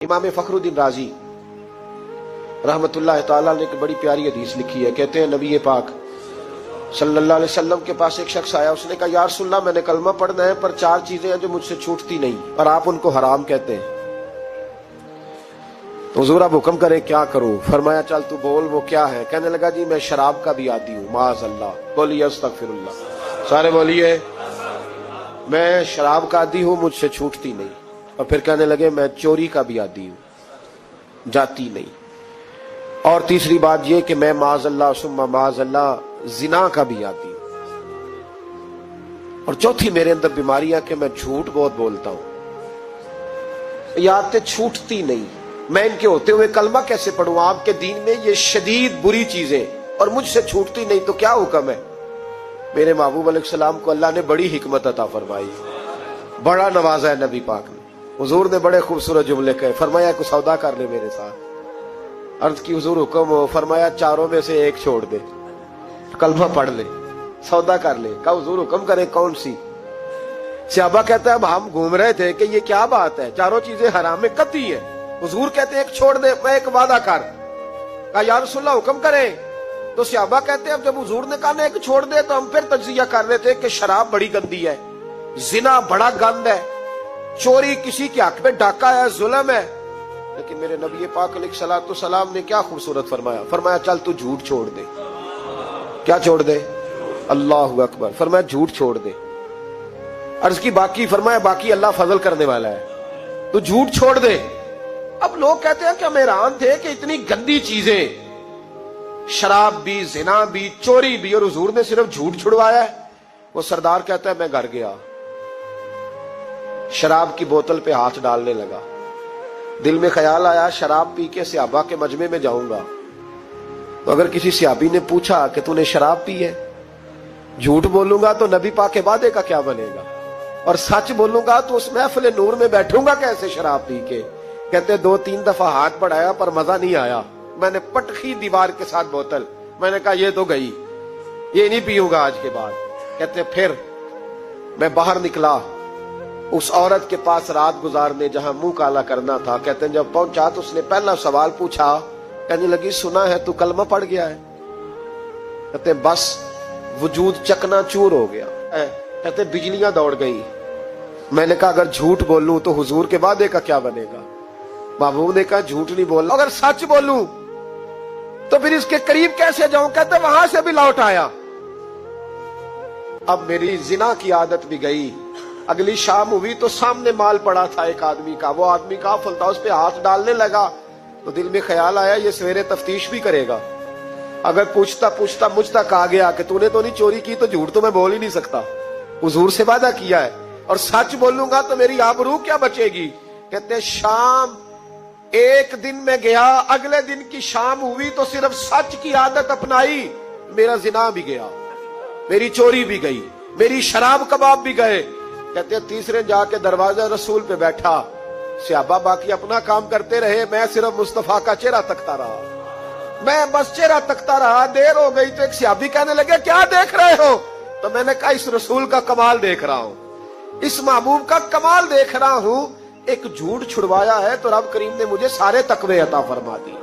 इमाम फखरुद्दीन राजी रहमतुल्लाह ताला ने एक बड़ी प्यारी हदीस लिखी है। कहते हैं नबी पाक सल्लल्लाहु अलैहि वसल्लम के पास एक शख्स आया, उसने कहा या रसूलल्लाह मैंने कलमा पढ़ना है पर 4 चीजें हैं जो मुझसे छूटती नहीं और आप उनको हराम कहते हैं, तो हुजूर आप हुक्म करे क्या करूं? फरमाया चल तू बोल वो क्या है? कहने लगा जी मैं शराब का भी आदी हूं। माज़अल्लाह, बोलिए अस्तगफिरुल्लाह, सारे बोलिए मैं शराब का आदी हूं, मुझसे छूटती नहीं। और फिर कहने लगे मैं चोरी का भी आदी हूं, जाती नहीं। और तीसरी बात यह कि मैं माज़अल्लाह सुम्मा माज़अल्लाह जिना का भी आदी हूं। और चौथी मेरे अंदर बीमारियां कि मैं झूठ बहुत बोलता हूं। ये आदतें छूटती नहीं, मैं इनके होते हुए कलमा कैसे पढ़ूं? आपके दीन में ये शदीद बुरी चीजें और मुझसे छूटती नहीं, तो क्या हुक्म है? मेरे महबूब अलैहिस्सलाम को अल्लाह ने बड़ी हिकमत अता फरमाई, बड़ा नवाजा है नबी पाक ने। हुजूर ने बड़े खूबसूरत जुमले कहे, फरमाया कुछ सौदा कर ले मेरे साथ। अर्ज की हुजूर हुक्म हो, फरमाया चारों में से एक छोड़ दे, कलमा पढ़ ले, सौदा कर ले। कहा हुजूर हुक्म करे कौन सी? सहाबा कहता है अब हम घूम रहे थे कि ये क्या बात है, चारों चीजें हराम में कतई है। हुजूर कहते एक छोड़ दे, मैं एक वादा कर। कहा या रसूलल्लाह हुक्म करे। तो सहाबा कहते हैं अब जब हुजूर ने कहा एक छोड़ दे तो हम फिर तज्जिया कर रहे थे कि शराब बड़ी गंदी है, जिना बड़ा गंद है, चोरी किसी के हक में डाका है, जुल्म है। लेकिन मेरे नबी पाक अलैहिस्सलातु सलाम ने क्या खूबसूरत फरमाया, फरमाया चल तू झूठ छोड़ दे। क्या छोड़ दे? अल्लाहु अकबर। फरमाया झूठ छोड़ दे। अर्ज की बाकी? फरमाया बाकी अल्लाह फजल करने वाला है, तू झूठ छोड़ दे। अब लोग कहते हैं कि हम हैरान थे कि इतनी गंदी चीजें, शराब भी, जिना भी, चोरी भी, और हुजूर ने सिर्फ झूठ छुड़वाया है। वो सरदार कहता है मैं घर गया, शराब की बोतल पे हाथ डालने लगा। दिल में ख्याल आया शराब पी के सहाबा के मजमे में जाऊंगा, तो अगर किसी सहाबी ने पूछा कि तूने शराब पी है, झूठ बोलूंगा तो नबी पाक के वादे का क्या बनेगा, और सच बोलूंगा तो उस महफिल नूर में बैठूंगा कैसे शराब पी के? कहते 2-3 दफा हाथ बढ़ाया पर मजा नहीं आया, मैंने पटखी दीवार के साथ बोतल, मैंने कहा ये तो गई, ये नहीं पीऊंगा आज के बाद। कहते फिर मैं बाहर निकला उस औरत के पास रात गुजारने जहां मुंह काला करना था। कहते जब पहुंचा तो उसने पहला सवाल पूछा, कहने लगी सुना है तू कलमा पढ़ गया है? कहते बस वजूद चकनाचूर हो गया। कहते बिजलियां दौड़ गई। मैंने कहा अगर झूठ बोलूं तो हुजूर के वादे का क्या बनेगा? महबूब ने कहा झूठ नहीं बोलना, अगर सच बोलूं तो फिर इसके करीब कैसे जाऊं? कहते वहां से भी लौट आया। अब मेरी जिना की आदत भी गई। अगली शाम हुई तो सामने माल पड़ा था एक आदमी का, वो आदमी का फलता उस पे हाथ डालने लगा, तो दिल में ख्याल आया ये सवेरे तफ्तीश भी करेगा, अगर पूछता पूछता मुझ तक आ गया कि तूने तो नहीं चोरी की, तो झूठ तो मैं बोल ही नहीं सकता, हुजूर से वादा किया है, और सच बोलूंगा तो मेरी आबरू क्या बचेगी। कहते शाम एक दिन में गया, अगले दिन की शाम हुई तो सिर्फ सच की आदत अपनाई, मेरा जिना भी गया, मेरी चोरी भी गई, मेरी शराब कबाब भी गए। कहते तीसरे जाके दरवाजा रसूल पे बैठा, सहाबा बाकी अपना काम करते रहे, मैं सिर्फ मुस्तफा का चेहरा तकता रहा, मैं बस चेहरा तकता रहा। देर हो गई तो एक सहाबी कहने लगे क्या देख रहे हो? तो मैंने कहा इस रसूल का कमाल देख रहा हूं, इस महबूब का कमाल देख रहा हूं। एक झूठ छुड़वाया है तो रब करीम ने मुझे सारे तकवे अता फरमा दिए।